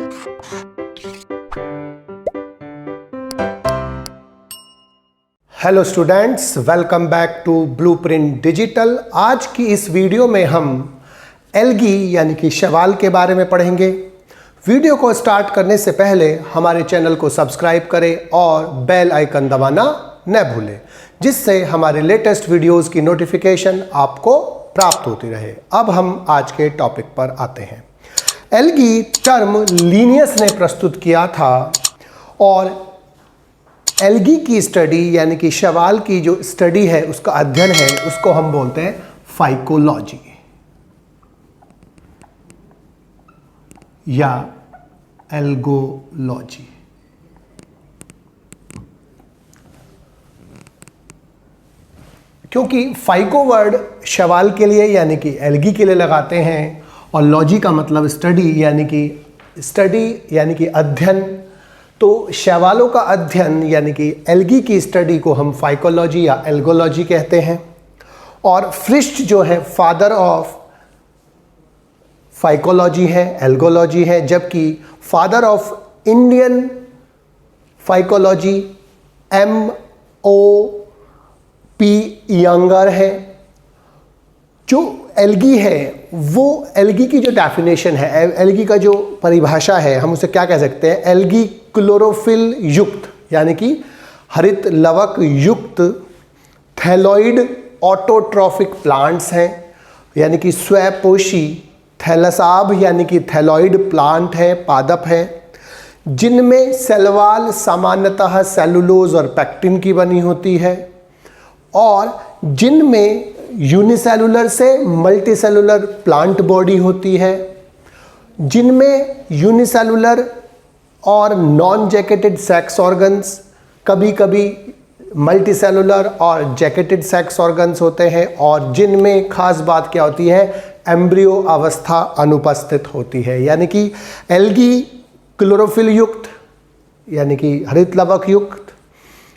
Hello students, welcome back to blueprint digital. आज की इस वीडियो में हम एल्गी यानी कि शैवाल के बारे में पढ़ेंगे। वीडियो को स्टार्ट करने से पहले हमारे चैनल को सब्सक्राइब करें और बेल आइकन दबाना न भूलें, जिससे हमारे लेटेस्ट वीडियोस की नोटिफिकेशन आपको प्राप्त होती रहे। अब हम आज के टॉपिक पर आते हैं। एल्गी टर्म लीनियस ने प्रस्तुत किया था और एल्गी की स्टडी यानी कि शैवाल की जो स्टडी है, उसका अध्ययन है, उसको हम बोलते हैं फाइकोलॉजी या एल्गोलॉजी। क्योंकि फाइको वर्ड शैवाल के लिए यानी कि एल्गी के लिए लगाते हैं और लॉजी का मतलब स्टडी यानी कि अध्ययन। तो शैवालों का अध्ययन यानी कि एल्गी की स्टडी को हम फाइकोलॉजी या एल्गोलॉजी कहते हैं। और फ्रिश्च जो है फादर ऑफ फाइकोलॉजी है, एल्गोलॉजी है, जबकि father of Indian phycology M.O.P. Younger है। जो एल्गी है वो एल्गी की जो डेफिनेशन है, एल्गी का जो परिभाषा है, हम उसे क्या कह सकते हैं? एल्गी क्लोरोफिल युक्त यानी कि हरित लवक युक्त थैलॉइड ऑटोट्रॉफिक प्लांट्स हैं, यानी कि स्वपोषी थैलसाभ यानी कि थैलॉइड प्लांट है, पादप है, जिनमें सेलवाल सामान्यतः सेलुलोज और पैक्टिन की बनी होती है और जिनमें यूनिसेलुलर से मल्टीसेलुलर प्लांट बॉडी होती है, जिनमें यूनिसेलुलर और नॉन जैकेटेड सेक्स ऑर्गन्स, कभी कभी मल्टीसेलुलर और जैकेटेड सेक्स ऑर्गन्स होते हैं, और जिनमें खास बात क्या होती है? एम्ब्रियो अवस्था अनुपस्थित होती है। यानी कि एल्गी क्लोरोफिल युक्त यानी कि हरित लवक युक्त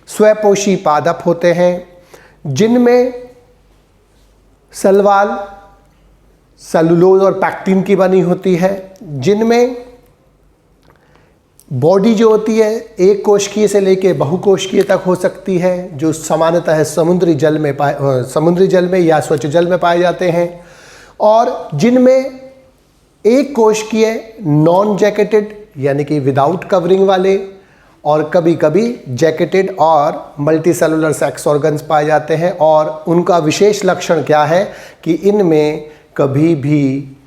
स्वपोषी पादप होते हैं, जिनमें सेलवाल सेलुलोज और पैक्टिन की बनी होती है, जिनमें बॉडी जो होती है एक कोशिकीय से लेकर बहुकोशिकीय तक हो सकती है, जो सामान्यतः समुद्री जल में या स्वच्छ जल में पाए जाते हैं, और जिनमें एक कोशिकीय नॉन जैकेटेड यानी कि विदाउट कवरिंग वाले और कभी कभी जैकेटेड और मल्टीसेलुलर सेक्स ऑर्गन्स पाए जाते हैं। और उनका विशेष लक्षण क्या है कि इनमें कभी भी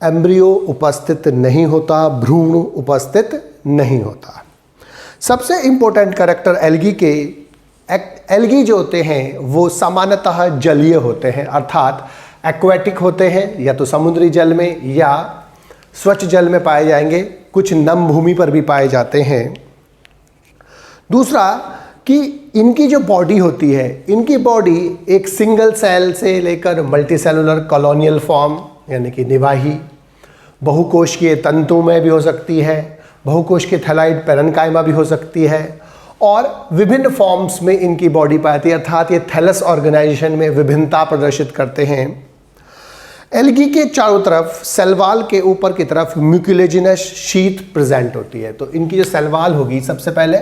एम्ब्रियो उपस्थित नहीं होता, भ्रूण उपस्थित नहीं होता। सबसे इम्पोर्टेंट कैरेक्टर एल्गी जो होते हैं वो सामान्यतः जलीय होते हैं, अर्थात एक्वेटिक होते हैं, या तो समुद्री जल में या स्वच्छ जल में पाए जाएंगे, कुछ नम भूमि पर भी पाए जाते हैं। दूसरा कि इनकी जो बॉडी होती है, इनकी बॉडी एक सिंगल सेल से लेकर मल्टीसेलुलर कॉलोनियल फॉर्म यानी कि निवाही, बहुकोशिकीय तंतु में भी हो सकती है, बहुकोशिकीय थैलाइड पेरेन्काइमा भी हो सकती है, और विभिन्न फॉर्म्स में इनकी बॉडी पाई जाती है, अर्थात ये थैलस ऑर्गेनाइजेशन में विभिन्नता प्रदर्शित करते हैं। एल्गी के चारों तरफ सेलवाल के ऊपर की तरफ म्यूकुलेजिनस शीथ प्रेजेंट होती है। तो इनकी जो सेलवाल होगी, सबसे पहले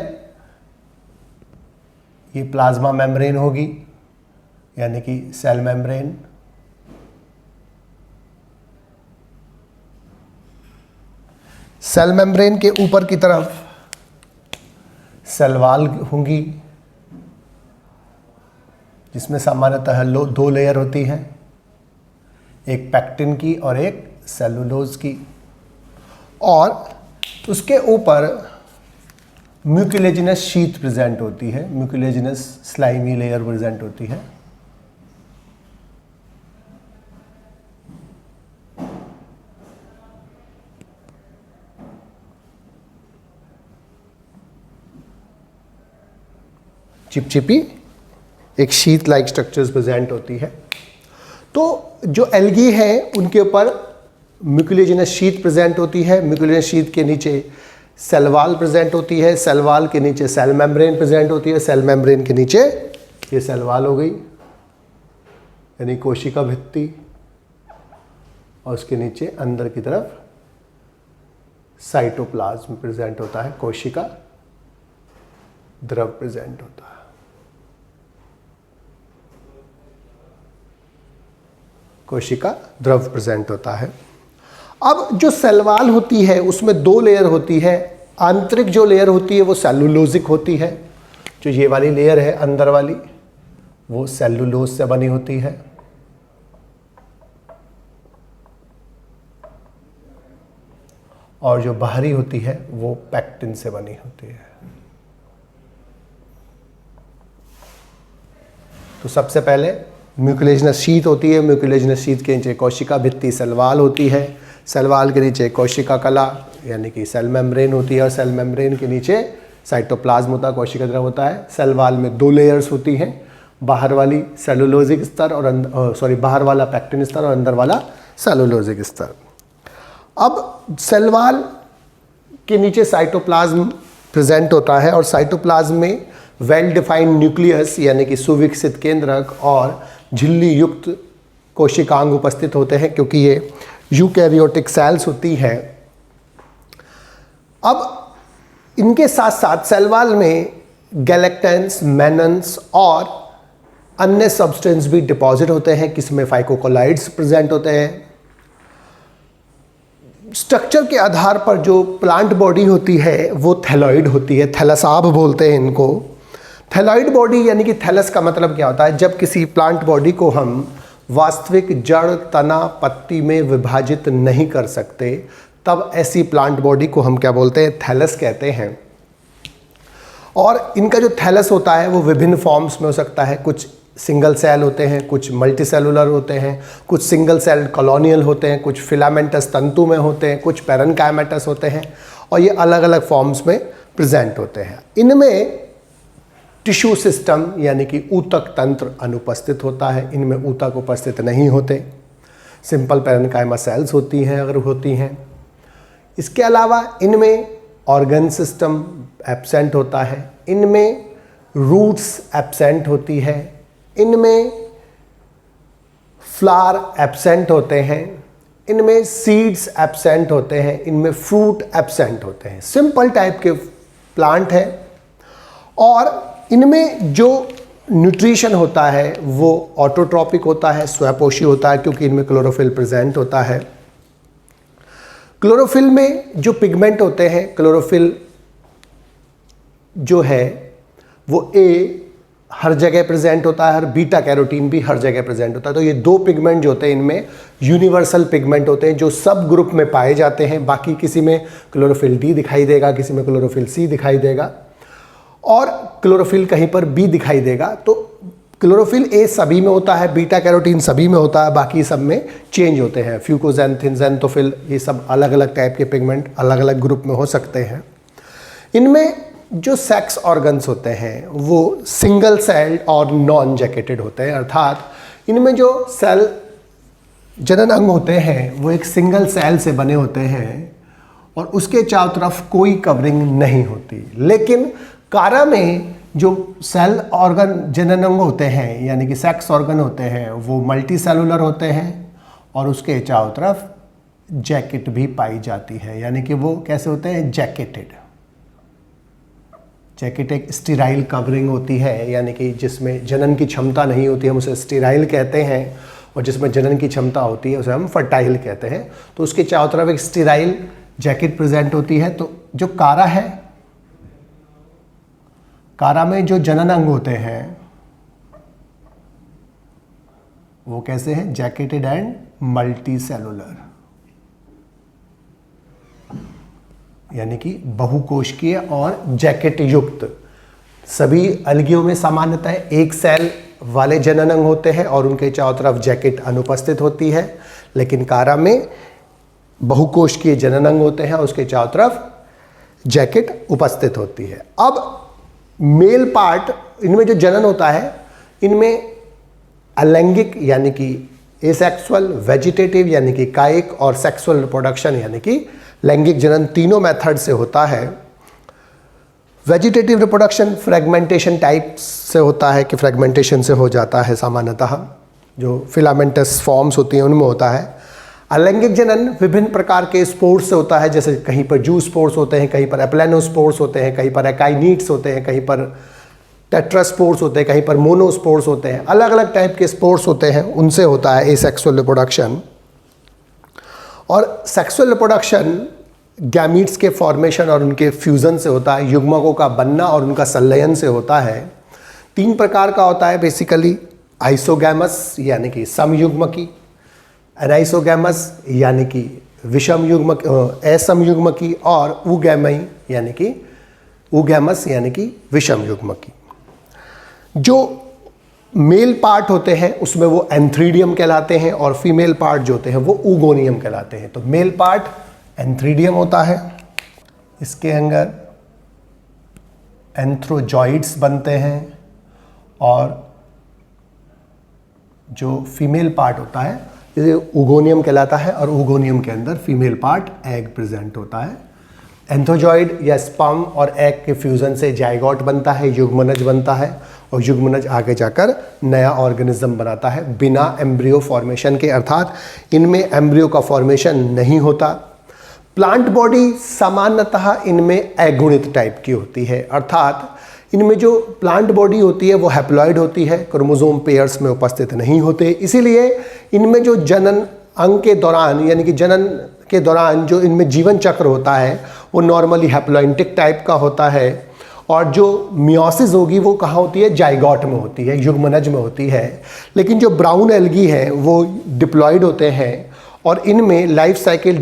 ये प्लाज्मा मेम्ब्रेन होगी यानी कि सेल मेम्ब्रेन, सेल मेम्ब्रेन के ऊपर की तरफ सेलवाल होंगी, जिसमें सामान्यतः दो लेयर होती है, एक पैक्टिन की और एक सेलुलोज की, और उसके ऊपर म्यूकुलेजिनस शीथ प्रेजेंट होती है, म्यूकुलेजिनस स्लाइमी लेयर प्रेजेंट होती है। चिपचिपी एक शीथ लाइक स्ट्रक्चर्स प्रेजेंट होती है। तो जो एल्गी है उनके ऊपर म्यूकुलेजिनस शीथ प्रेजेंट होती है, म्यूकुलेजिनस शीथ के नीचे सेलवाल प्रेजेंट होती है, सेलवाल के नीचे सेल मेम्ब्रेन प्रेजेंट होती है, सेल मेम्ब्रेन के नीचे ये सेलवाल हो गई यानी कोशिका भित्ति, और उसके नीचे अंदर की तरफ साइटोप्लाज्म प्रेजेंट होता है, कोशिका द्रव प्रेजेंट होता है। कोशिका द्रव प्रेजेंट होता है। अब जो सेल वॉल होती है उसमें 2 लेयर होती है। आंतरिक जो लेयर होती है वो सेलुलोजिक होती है, जो ये वाली लेयर है अंदर वाली वो सेलुलोज से बनी होती है। और जो बाहरी होती है वो पैक्टिन से बनी होती है। तो सबसे पहले म्यूकोलेजिनस शीथ होती है, म्यूकोलेजिनस शीथ के नीचे कोशिका भित्ति सेल वॉल होती है, सेल वॉल के नीचे कोशिका कला यानी कि सेल मेम्ब्रेन होती है, और सेल मेम्ब्रेन के नीचे साइटोप्लाज्म होता है, कोशिका द्रव होता है। सेल वॉल में 2 लेयर्स होती हैं, बाहर वाली सेलुलोजिक स्तर और बाहर वाला पैक्टिन स्तर और अंदर वाला सेलुलोजिक स्तर। अब सेल वॉल के नीचे साइटोप्लाज्म प्रेजेंट होता है, और साइटोप्लाज्म में वेल डिफाइंड न्यूक्लियस यानी कि सुविकसित केंद्रक और झिल्ली युक्त कोशिकांग उपस्थित होते हैं, क्योंकि ये यूकैरियोटिक सेल्स होती हैं। अब इनके साथ साथ सेल वॉल में गैलेक्टेंस, मेनन्स और अन्य सब्सटेंस भी डिपॉजिट होते हैं, किसमें फाइकोकोलाइड्स प्रेजेंट होते हैं। स्ट्रक्चर के आधार पर जो प्लांट बॉडी होती है वो थैलॉइड होती है, थैलासाब बोलते हैं इनको। थैलॉइड बॉडी यानी कि थैलस का मतलब क्या होता है, जब किसी प्लांट बॉडी को हम वास्तविक जड़, तना, पत्ती में विभाजित नहीं कर सकते तब ऐसी प्लांट बॉडी को हम क्या बोलते हैं, थैलस कहते हैं। और इनका जो थैलस होता है वो विभिन्न फॉर्म्स में हो सकता है, कुछ सिंगल सेल होते हैं, कुछ मल्टीसेलुलर होते हैं, कुछ सिंगल सेल कॉलोनियल होते हैं, कुछ फिलामेंटस तंतु में होते हैं, कुछ पैरेन्काइमेटस होते हैं, और ये अलग अलग फॉर्म्स में प्रेजेंट होते हैं। इनमें टिश्यू सिस्टम यानी कि ऊतक तंत्र अनुपस्थित होता है, इनमें ऊतक उपस्थित नहीं होते। सिंपल पैरेन्काइमा सेल्स होती हैं अगर होती हैं। इसके अलावा इनमें ऑर्गन सिस्टम एब्सेंट होता है, इनमें रूट्स एब्सेंट होती है, इनमें फ्लावर एब्सेंट होते हैं, इनमें सीड्स एब्सेंट होते हैं, इनमें फ्रूट एब्सेंट होते हैं। सिंपल टाइप के प्लांट है, और इनमें जो न्यूट्रिशन होता है वो ऑटोट्रॉपिक होता है, स्वपोषी होता है, क्योंकि इनमें क्लोरोफिल प्रेजेंट होता है। क्लोरोफिल में जो पिगमेंट होते हैं, क्लोरोफिल जो है वो ए हर जगह प्रेजेंट होता है, और बीटा कैरोटीन भी हर जगह प्रेजेंट होता है। तो ये 2 पिगमेंट जो होते हैं इनमें यूनिवर्सल पिगमेंट होते हैं, जो सब ग्रुप में पाए जाते हैं। बाकी किसी में क्लोरोफिल डी दिखाई देगा, किसी में क्लोरोफिल सी दिखाई देगा, और क्लोरोफिल कहीं पर बी दिखाई देगा। तो क्लोरोफिल ए सभी में होता है, बीटा कैरोटीन सभी में होता है, बाकी सब में चेंज होते हैं। फ्यूकोजेंथिन, ज़ेंथोफिल, ये सब अलग अलग टाइप के पिगमेंट अलग अलग ग्रुप में हो सकते हैं। इनमें जो सेक्स ऑर्गन्स होते हैं वो सिंगल सेल्ड और नॉन जैकेटेड होते हैं, अर्थात इनमें जो सेल जनन अंग होते हैं वो एक सिंगल सेल से बने होते हैं और उसके चारों तरफ कोई कवरिंग नहीं होती। लेकिन कारा में जो सेल ऑर्गन जनन अंग होते हैं यानी कि सेक्स ऑर्गन होते हैं वो मल्टी सेलुलर होते हैं और उसके चारों तरफ जैकेट भी पाई जाती है, यानी कि वो कैसे होते हैं, जैकेटेड। जैकेट एक स्टेराइल कवरिंग होती है, यानी कि जिसमें जनन की क्षमता नहीं होती, हम उसे स्टेराइल कहते हैं, और जिसमें जनन की क्षमता होती है उसे हम फर्टाइल कहते हैं। तो उसके चारों तरफ एक स्टेराइल जैकेट प्रेजेंट होती है। तो जो कारा है, कारा में जो जनन अंग होते हैं वो कैसे हैं, जैकेटेड एंड मल्टी सेलुलर, यानी कि बहुकोशिकीय और जैकेट युक्त। सभी अलगियों में सामान्यतः एक सेल वाले जनन अंग होते हैं और उनके चारों तरफ जैकेट अनुपस्थित होती है, लेकिन कारा में बहुकोशिकीय जनन अंग होते हैं और उसके चारों तरफ जैकेट उपस्थित होती है। अब मेल पार्ट, इनमें जो जनन होता है इनमें अलैंगिक यानी कि एसेक्सुअल, वेजिटेटिव यानी कि कायिक, और सेक्सुअल रिप्रोडक्शन यानी कि लैंगिक जनन तीनों मेथड से होता है। वेजिटेटिव रिप्रोडक्शन फ्रेगमेंटेशन टाइप से होता है कि फ्रेगमेंटेशन से हो जाता है सामान्यतः, जो फिलामेंटस फॉर्म्स होती हैं उनमें होता है। अलैंगिक जनन विभिन्न प्रकार के स्पोर्स से होता है, जैसे कहीं पर जू स्पोर्स होते हैं, कहीं पर एप्लेनोस्पोर्स होते हैं, कहीं पर एकाइनीट्स होते हैं, कहीं पर टेट्रास्पोर्स होते हैं, कहीं पर मोनोस्पोर्स होते हैं। अलग अलग टाइप के स्पोर्स होते हैं, उनसे होता है एसेक्सुअल रिप्रोडक्शन। और सेक्सुअल रिप्रोडक्शन गैमीट्स के फॉर्मेशन और उनके फ्यूज़न से होता है, युग्मकों का बनना और उनका संलयन से होता है। 3 प्रकार का होता है बेसिकली, आइसोगैमस यानी कि समयुग्मकी, एनाइसोगैमस यानी कि असमयुग्मकी, और उगैमई यानी कि उगैमस यानी कि विषम युग्मकी। जो मेल पार्ट होते हैं उसमें वो एंथ्रीडियम कहलाते हैं, और फीमेल पार्ट जो होते हैं वो ऊगोनियम कहलाते हैं। तो मेल पार्ट एंथ्रीडियम होता है, इसके अंदर एंथ्रोजॉइड्स बनते हैं, और जो फीमेल पार्ट होता है ये ऊगोनियम कहलाता है, और ऊगोनियम के अंदर फीमेल पार्ट एग प्रेजेंट होता है। एंथ्रोजॉइड या स्पर्म और एग के फ्यूजन से जाइगोट बनता है, युग्मनज बनता है, और युग्मनज आगे जाकर नया ऑर्गेनिज्म बनाता है बिना एम्ब्रियो फॉर्मेशन के, अर्थात इनमें एम्ब्रियो का फॉर्मेशन नहीं होता। प्लांट बॉडी सामान्यतः इनमें अगुणित टाइप की होती है, अर्थात इनमें जो प्लांट बॉडी होती है वो हैप्लॉइड होती है, क्रोमोसोम पेयर्स में उपस्थित नहीं होते। इसीलिए इनमें जो जनन अंग के दौरान यानी कि जनन के दौरान जो इनमें जीवन चक्र होता है वो नॉर्मली हैप्लॉइंटिक टाइप का होता है, और जो मियोसिस होगी वो कहाँ होती है, जाइगोट में होती है, युग्मनज में होती है। लेकिन जो ब्राउन एल्गी हैं वो डिप्लॉइड होते हैं, और इनमें लाइफ साइकिल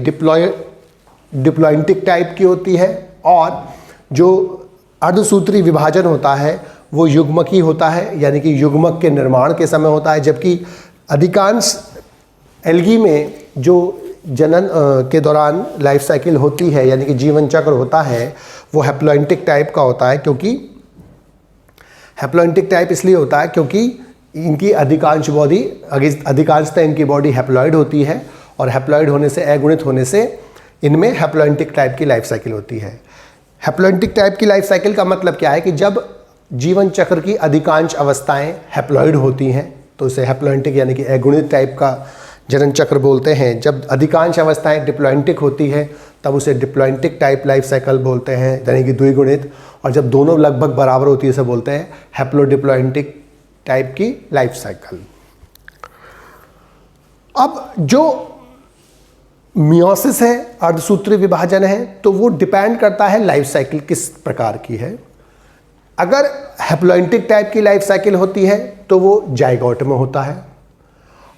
डिप्लॉइंटिक टाइप की होती है, और जो अर्धसूत्री विभाजन होता है वो युग्मकी होता है, यानी कि युग्मक के निर्माण के समय होता है। जबकि अधिकांश एल्गी में जो जनन के दौरान लाइफ साइकिल होती है यानी कि जीवन चक्र होता है वो हैप्लॉइंटिक टाइप का होता है, क्योंकि हैप्लॉइंटिक टाइप इसलिए होता है क्योंकि इनकी अधिकांशतः इनकी बॉडी हैप्लॉइड होती है, और हैप्लॉइड होने से, अगुणित होने से इनमें हैप्लॉइंटिक टाइप की लाइफ साइकिल होती है। हैप्लॉइंटिक टाइप की लाइफ साइकिल का मतलब क्या है कि जब जीवन चक्र की अधिकांश अवस्थाएं हैप्लॉइड होती हैं तो इसे हैप्लॉइंटिक यानी कि अगुणित टाइप का जनन चक्र बोलते हैं। जब अधिकांश अवस्थाएं डिप्लॉइंटिक होती है तब उसे डिप्लॉइंटिक टाइप लाइफ साइकिल बोलते हैं, यानी कि द्विगुणित। और जब दोनों लगभग बराबर होती है इसे बोलते हैं हैप्लोडिप्लॉइंटिक टाइप की लाइफ साइकिल। अब जो मियोसिस है, अर्धसूत्री विभाजन है, तो वो डिपेंड करता है लाइफ साइकिल किस प्रकार की है। अगर हैप्लॉइंटिक टाइप की लाइफ साइकिल होती है तो वो जाइगोट में होता है,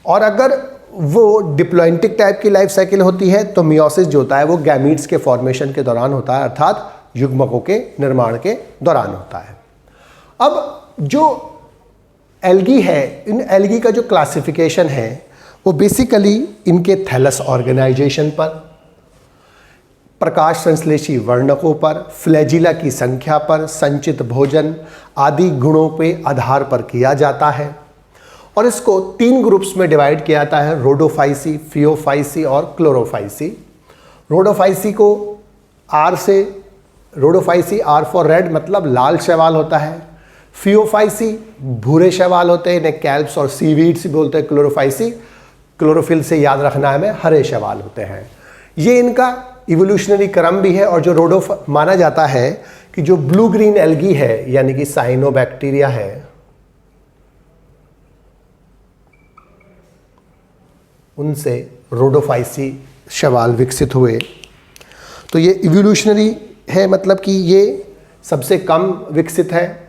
और अगर वो डिप्लॉइंटिक टाइप की लाइफ साइकिल होती है तो मियोसिस जो होता है वो गैमीट्स के फॉर्मेशन के दौरान होता है, अर्थात युग्मकों के निर्माण के दौरान होता है। अब जो एल्गी है, इन एल्गी का जो क्लासिफिकेशन है वो बेसिकली इनके थैलस ऑर्गेनाइजेशन पर, प्रकाश संश्लेषी वर्णकों पर, फ्लैजिला की संख्या पर, संचित भोजन आदि गुणों पे आधार पर किया जाता है। और इसको 3 ग्रुप्स में डिवाइड किया जाता है, रोडोफाइसी, फियोफाइसी और क्लोरोफाइसी। रोडोफाइसी को रोडोफाइसी आर फॉर रेड मतलब लाल शैवाल होता है। फियोफाइसी भूरे शैवाल होते हैं, इन्हें कैल्प्स और सीवीड्स बोलते हैं। क्लोरोफाइसी क्लोरोफिल से याद रखना है, हमें हरे शैवाल होते हैं। ये इनका इवोल्यूशनरी क्रम भी है। और जो माना जाता है कि जो ब्लू ग्रीन एल्गी है यानी कि साइनोबैक्टीरिया है, उनसे रोडोफाइसी शैवाल विकसित हुए। तो ये इवोल्यूशनरी है, मतलब कि ये सबसे कम विकसित है,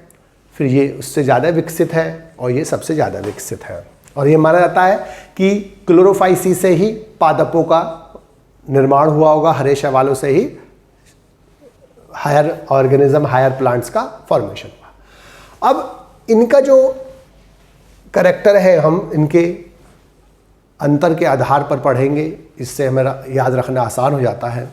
फिर ये उससे ज़्यादा विकसित है, और ये सबसे ज़्यादा विकसित है। और ये माना जाता है कि क्लोरोफाइसी से ही पादपों का निर्माण हुआ होगा, हरे शैवालों से ही हायर ऑर्गेनिज्म, हायर प्लांट्स का फॉर्मेशन हुआ। अब इनका जो कैरेक्टर है हम इनके अंतर के आधार पर पढ़ेंगे, इससे हमें याद रखना आसान हो जाता है।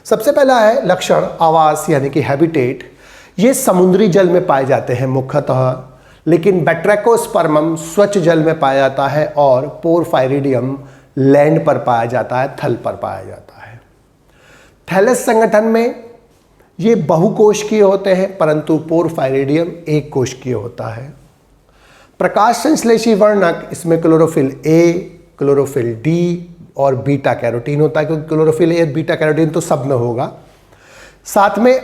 सबसे पहला है लक्षण, आवास यानी कि हैबिटेट। ये समुद्री जल में पाए जाते हैं मुख्यतः, लेकिन बैट्रैकोस्पर्मम स्वच्छ जल में पाया जाता है, और पोरफायरिडियम लैंड पर पाया जाता है, थल पर पाया जाता है। थैलस संगठन में ये बहुकोशिकीय होते हैं, परंतु पोरफायरिडियम एक कोशिकीय होता है। प्रकाश संश्लेषी वर्णक इसमें क्लोरोफिल ए, क्लोरोफिल डी, और बीटा कैरोटीन होता है, क्योंकि क्लोरोफिल ए बीटा कैरोटीन तो सब में होगा। साथ में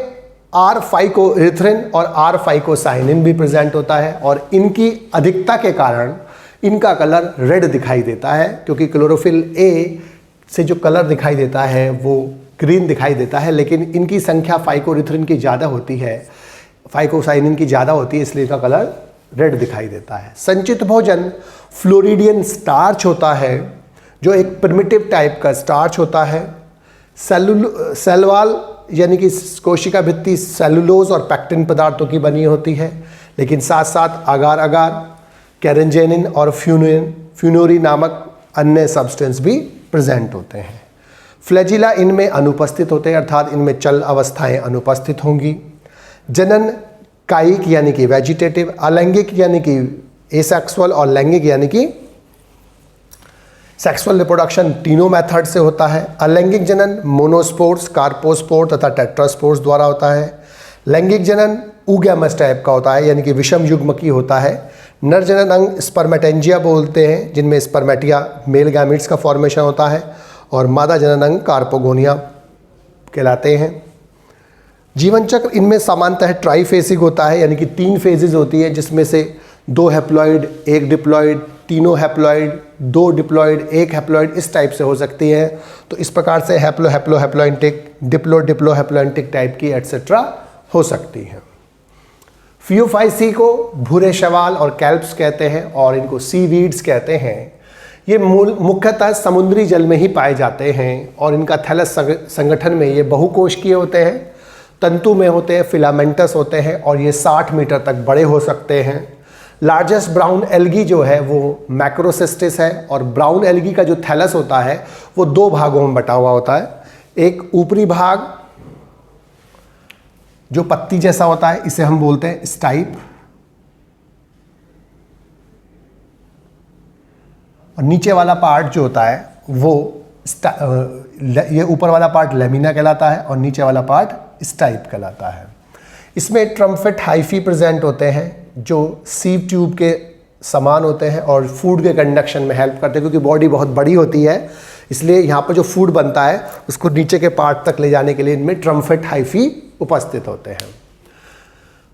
आर फाइकोइरिथ्रिन और आर फाइकोसाइनिन भी प्रेजेंट होता है, और इनकी अधिकता के कारण इनका कलर रेड दिखाई देता है, क्योंकि क्लोरोफिल ए से जो कलर दिखाई देता है वो ग्रीन दिखाई देता है, लेकिन इनकी संख्या फाइकोइरिथ्रिन की ज़्यादा होती है, फाइकोसाइनिन की ज़्यादा होती है, इसलिए इसका कलर रेड दिखाई देता है। संचित भोजन फ्लोरिडियन स्टार्च होता है, जो एक प्रिमिटिव टाइप का स्टार्च होता है। सेलवाल यानी कि कोशिका भित्ति सेलुलोज और पैक्टिन पदार्थों की बनी होती है, लेकिन साथ साथ अगार अगार, कैरेंजेनिन और फ्यूनोरी नामक अन्य सब्सटेंस भी प्रेजेंट होते हैं। फ्लैजिला इनमें अनुपस्थित होते हैं, अर्थात इनमें चल अवस्थाएं अनुपस्थित होंगी। जनन कायिक यानी कि वेजिटेटिव, अलैंगिक यानी कि एसेक्सुअल और लैंगिक यानी कि सेक्सुअल रिप्रोडक्शन तीनों मेथड से होता है। अलैंगिक जनन मोनोस्पोर्स, कार्पोस्पोर तथा टेट्रास्पोर्स द्वारा होता है। लैंगिक जनन ऊगैमस टाइप का होता है, यानी कि विषम युग्मकी होता है। नर जनन अंग स्पर्मेटेंजिया बोलते हैं, जिनमें स्पर्मेटिया मेल गैमिट्स का फॉर्मेशन होता है, और मादा जनन अंग कार्पोगोनिया कहलाते हैं। जीवन चक्र इनमें सामान्यतः ट्राइफेसिक होता है, यानी कि 3 फेजेज होती है, जिसमें से 2 हैप्लॉइड, 1 डिप्लॉइड, तीनों हैप्लॉइड, 2 डिप्लॉइड, 1 हैप्लॉइड, इस टाइप से हो सकती है। तो इस प्रकार से हैप्लोइंटिक, डिप्लो हैप्लोइंटिक टाइप की एटसेट्रा हो सकती है। फियोफाइसी को भूरे शैवाल और कैल्प्स कहते हैं, और इनको सीवीड्स कहते हैं। ये मुख्यतः समुद्री जल में ही पाए जाते हैं, और इनका थैलस संगठन में ये बहुकोशिकीय होते हैं, तंतु में होते हैं, फिलामेंटस होते हैं, और ये 60 मीटर तक बड़े हो सकते हैं। लार्जेस्ट ब्राउन एल्गी जो है वो मैक्रोसिस्टिस है, और ब्राउन एल्गी का जो थैलस होता है वो 2 भागों में बटा हुआ होता है। एक ऊपरी भाग जो पत्ती जैसा होता है, इसे हम बोलते हैं स्टाइप, और नीचे वाला पार्ट जो होता है वो ये ऊपर वाला पार्ट लेमिना कहलाता है, और नीचे वाला पार्ट स्टाइप कहलाता है। इसमें ट्रम्फेट हाइफी प्रेजेंट होते हैं, जो सीव ट्यूब के समान होते हैं और फूड के कंडक्शन में हेल्प करते हैं, क्योंकि बॉडी बहुत बड़ी होती है, इसलिए यहाँ पर जो फूड बनता है उसको नीचे के पार्ट तक ले जाने के लिए इनमें ट्रम्फेट हाइफी उपस्थित होते हैं।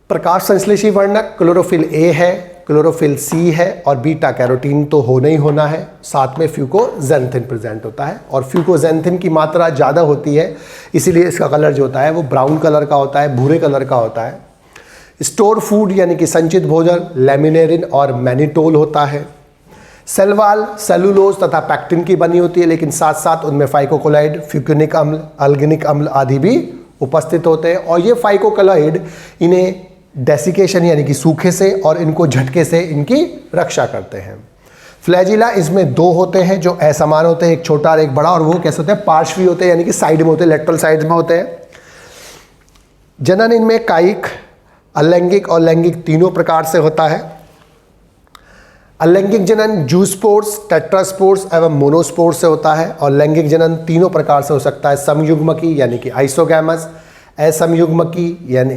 प्रकाश संश्लेषी वर्णक क्लोरोफिल ए है, क्लोरोफिल सी है, और बीटा कैरोटीन तो होना ही होना है। साथ में फ्यूकोजेंथिन प्रेजेंट होता है, और फ्यूकोजेंथिन की मात्रा ज़्यादा होती है, इसीलिए इसका कलर जो होता है वो ब्राउन कलर का होता है, भूरे कलर का होता है। स्टोर फूड यानी कि संचित भोजन लैमिनेरिन और मैनिटोल होता है। सेलवाल सेलुलोज तथा पैक्टिन की बनी होती है, लेकिन साथ साथ उनमें फाइकोकोलाइड, फ्यूक्यूनिक अम्ल, अल्गिनिक अम्ल आदि भी उपस्थित होते हैं, और ये फाइकोकोलाइड इन्हें डेसिकेशन यानी कि सूखे से और इनको झटके से इनकी रक्षा करते हैं। फ्लैजिला इसमें 2 होते हैं जो असमान होते हैं, एक छोटा और एक बड़ा, और वो कैसे होते हैं, पार्श्वी होते हैं, यानी कि साइड में होते हैं, लेटरल साइड में होते हैं। जनन इनमें कायिक, अलैंगिक और लैंगिक तीनों प्रकार से होता है। अलैंगिक जनन जूस्पोर्स, टेट्रास्पोर्स एवं मोनोस्पोर्स से होता है, और लैंगिक जनन तीनों प्रकार से हो सकता है, समयुग्मकी यानी कि आइसोगैमस, असमयुग्मकी यानी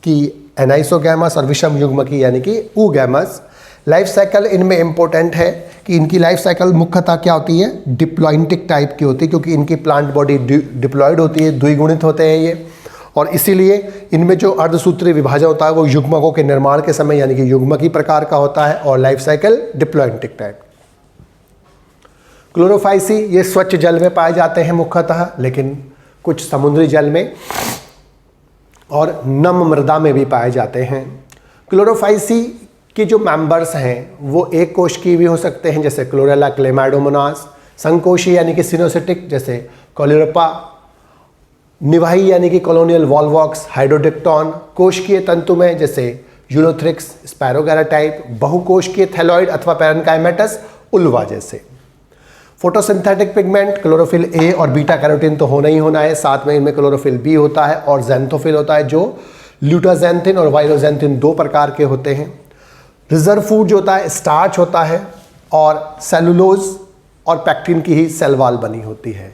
कि एनाइसोगैमस, और विषम युग्मकी यानी कि ऊगैमस। लाइफ साइकिल इनमें इंपॉर्टेंट है कि इनकी लाइफ साइकिल मुख्यतः क्या होती है, डिप्लॉइंटिक टाइप की होती है, क्योंकि इनकी प्लांट बॉडी डिप्लॉयड होती है, द्विगुणित होते हैं ये, और इसीलिए इनमें जो अर्धसूत्री विभाजन होता है वो युग्मकों के निर्माण के समय यानी कि युग्मकी प्रकार का होता है, और लाइफ साइकिल डिप्लॉइंटिक टाइप। क्लोरोफाइसी ये स्वच्छ जल में पाए जाते हैं मुख्यतः, लेकिन कुछ समुद्री जल में और नम मृदा में भी पाए जाते हैं। क्लोरोफाइसी के जो मेंबर्स हैं वो एक कोशिकीय भी हो सकते हैं, जैसे क्लोरेला क्लेमाइडोमोनास, संकोशी यानी कि सिनोसिटिक जैसे कोलेरोपा, निवाही यानी कि कॉलोनियल वॉल्वॉक्स, हाइड्रोडिक्टॉन, कोशिकीय तंतु में जैसे यूलोथ्रिक्स, स्पैरोगैरा टाइप, बहुकोशिकीय थैलॉइड अथवा पैरेन्काइमेटस, उल्वा जैसे। फोटोसिंथेटिक पिगमेंट क्लोरोफिल ए और बीटा कैरोटीन तो होना ही होना है, साथ में इनमें क्लोरोफिल बी होता है और ज़ैंथोफिल होता है, जो ल्यूटाजेंथिन और वाइलोजेंथिन 2 प्रकार के होते हैं। रिजर्व फूड जो होता है स्टार्च होता है, और सेलुलोज और पैक्टिन की ही सेल वॉल बनी होती है।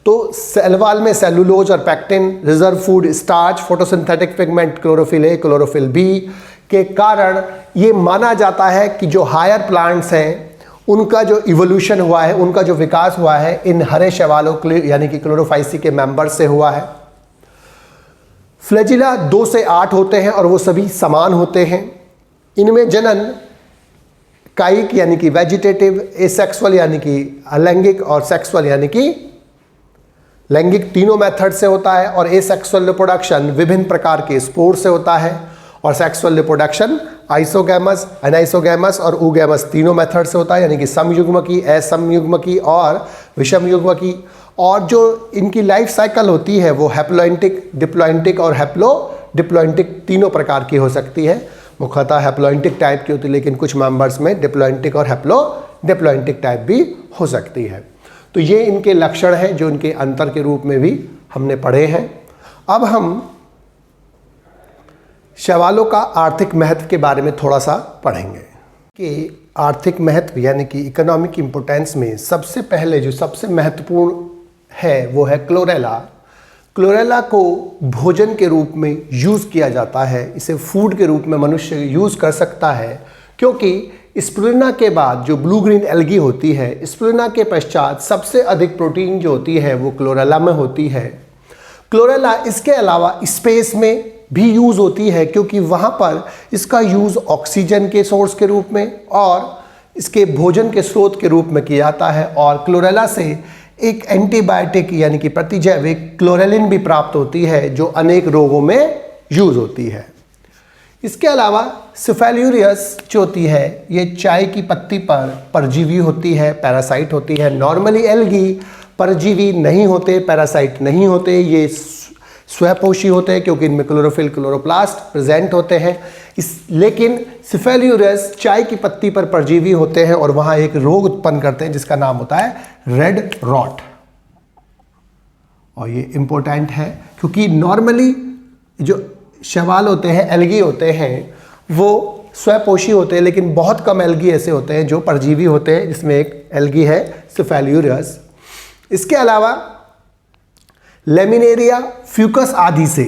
तो सेल वॉल में सेलुलोज और pectin, reserve food starch, photosynthetic pigment chlorophyll A, chlorophyll B के कारण ये माना जाता है कि जो हायर प्लांट्स हैं उनका जो इवोल्यूशन हुआ है, उनका जो विकास हुआ है इन हरे शैवालों यानी कि क्लोरोफाइसी के मेंबर से हुआ है। फ्लैजिला 2 से 8 होते हैं और वो सभी समान होते हैं। इनमें जनन कायिक यानी कि वेजिटेटिव, एसेक्सुअल यानी कि अलैंगिक और सेक्सुअल यानी कि लैंगिक तीनों मेथड से होता है। और एसेक्सुअल रिप्रोडक्शन विभिन्न प्रकार के स्पोर से होता है। और सेक्सुअल रिप्रोडक्शन आइसोगैमस, एनाइसोगैमस और ऊगैमस तीनों मेथड से होता है, यानी कि समयुग्मकी, असमयुग्मकी और विषमयुग्मकी। और जो इनकी लाइफ साइकिल होती है वो हैप्लॉइंटिक, डिप्लॉइंटिक और हैप्लोडिप्लॉइंटिक तीनों प्रकार की हो सकती है। मुख्यतः हैप्लॉइंटिक टाइप की होती है, लेकिन कुछ मेंबर्स में डिप्लॉइंटिक और हैप्लोडिप्लॉइंटिक टाइप भी हो सकती है। तो ये इनके लक्षण हैं जो इनके अंतर के रूप में भी हमने पढ़े हैं। अब हम शैवालों का आर्थिक महत्व के बारे में थोड़ा सा पढ़ेंगे कि आर्थिक महत्व यानी कि इकोनॉमिक इम्पोर्टेंस में सबसे पहले जो सबसे महत्वपूर्ण है वो है क्लोरेला। क्लोरेला को भोजन के रूप में यूज़ किया जाता है। इसे फूड के रूप में मनुष्य यूज़ कर सकता है, क्योंकि स्पिरुलिना के बाद जो ब्लू ग्रीन एल्गी होती है, स्पिरुलिना के पश्चात सबसे अधिक प्रोटीन जो होती है वो क्लोरेला में होती है। क्लोरेला इसके अलावा स्पेस में भी यूज़ होती है, क्योंकि वहाँ पर इसका यूज़ ऑक्सीजन के सोर्स के रूप में और इसके भोजन के स्रोत के रूप में किया जाता है। और क्लोरेला से एक एंटीबायोटिक यानी कि प्रतिजैविक क्लोरेलिन भी प्राप्त होती है, जो अनेक रोगों में यूज़ होती है। इसके अलावा सिफेल्यूरियस जो होती है ये चाय की पत्ती पर परजीवी होती है, पैरासाइट होती है। नॉर्मली एल्गी परजीवी नहीं होते, पैरासाइट नहीं होते, ये स्वपोषी होते हैं क्योंकि इनमें क्लोरोफिल, क्लोरोप्लास्ट प्रेजेंट होते हैं। लेकिन सिफेल्यूरियस चाय की पत्ती पर परजीवी होते हैं और वहाँ एक रोग उत्पन्न करते हैं जिसका नाम होता है रेड रॉट। और ये इम्पोर्टेंट है क्योंकि नॉर्मली जो शैवाल होते हैं, एल्गी होते हैं, वो स्वपोषी होते हैं, लेकिन बहुत कम एल्गी ऐसे होते हैं जो परजीवी होते हैं, जिसमें एक एल्गी है सिफेल्यूरियस। इसके अलावा लेमिनेरिया, फ्यूकस आदि से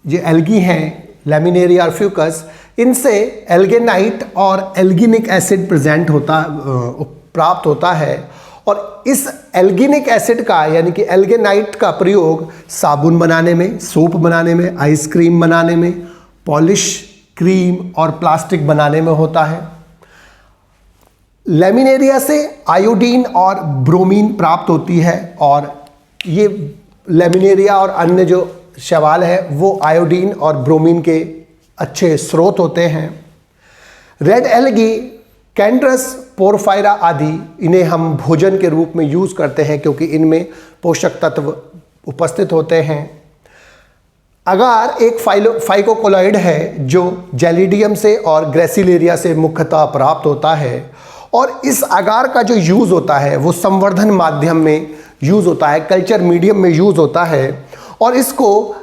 जो एल्गी हैं, लेमिनेरिया और फ्यूकस, इनसे एल्गेनाइट और एल्गिनिक एसिड प्राप्त होता है। और इस एल्गिनिक एसिड का यानी कि एल्गेनाइट का प्रयोग साबुन बनाने में, सोप बनाने में, आइसक्रीम बनाने में, पॉलिश, क्रीम और प्लास्टिक बनाने में होता है। लेमिनेरिया से आयोडीन और ब्रोमीन प्राप्त होती है और ये लेमिनेरिया और अन्य जो शैवाल है वो आयोडीन और ब्रोमीन के अच्छे स्रोत होते हैं। रेड एल्गी, कैंड्रस, पोरफायरा आदि, इन्हें हम भोजन के रूप में यूज़ करते हैं क्योंकि इनमें पोषक तत्व उपस्थित होते हैं। अगार एक फाइकोकोलॉइड है जो जेलिडियम से और ग्रेसिलेरिया से मुख्यतः प्राप्त होता है। और इस अगार का जो यूज़ होता है वो संवर्धन माध्यम में यूज़ होता है, कल्चर मीडियम में यूज़ होता है। और इसको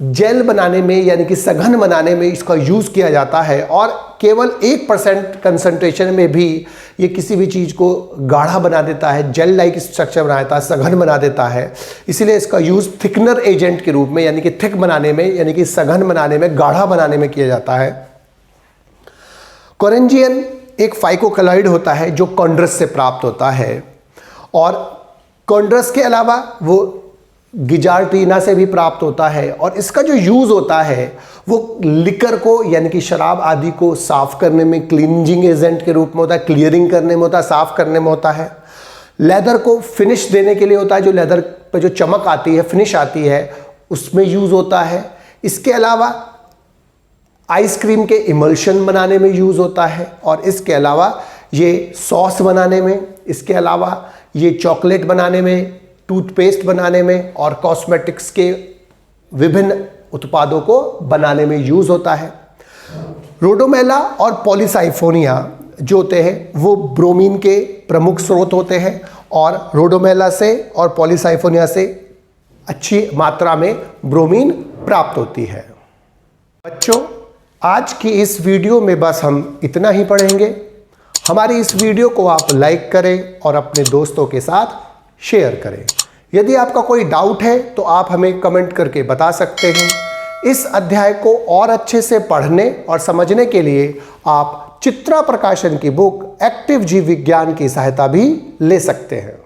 जेल बनाने में यानी कि सघन बनाने में इसका यूज़ किया जाता है। और केवल 1% कंसंट्रेशन में भी ये किसी भी चीज़ को गाढ़ा बना देता है, जेल लाइक स्ट्रक्चर बना देता है, सघन बना देता है। इसलिए इसका यूज़ थिकनर एजेंट के रूप में यानी कि थिक बनाने में, यानी कि सघन बनाने में, गाढ़ा बनाने में किया जाता है। कोरेंजियन एक फाइकोकोलॉइड होता है जो कॉन्ड्रस से प्राप्त होता है। और कॉन्ड्रस के अलावा वो गिजार्टीना से भी प्राप्त होता है। और इसका जो यूज़ होता है वो लिकर को यानी कि शराब आदि को साफ़ करने में, क्लींजिंग एजेंट के रूप में होता है, क्लियरिंग करने में होता है, साफ़ करने में होता है। लेदर को फिनिश देने के लिए होता है, जो लेदर पे जो चमक आती है, फिनिश आती है, उसमें यूज़ होता है। इसके अलावा आइसक्रीम के इमल्शन बनाने में यूज़ होता है। और इसके अलावा ये सॉस बनाने में, इसके अलावा ये चॉकलेट बनाने में, टूथपेस्ट बनाने में और कॉस्मेटिक्स के विभिन्न उत्पादों को बनाने में यूज़ होता है। रोडोमेला और पॉलीसाइफोनिया जो होते हैं वो ब्रोमीन के प्रमुख स्रोत होते हैं। और रोडोमेला से और पॉलीसाइफोनिया से अच्छी मात्रा में ब्रोमीन प्राप्त होती है। बच्चों, आज की इस वीडियो में बस हम इतना ही पढ़ेंगे। हमारी इस वीडियो को आप लाइक करें और अपने दोस्तों के साथ शेयर करें। यदि आपका कोई डाउट है तो आप हमें कमेंट करके बता सकते हैं। इस अध्याय को और अच्छे से पढ़ने और समझने के लिए आप चित्रा प्रकाशन की बुक एक्टिव जीव विज्ञान की सहायता भी ले सकते हैं।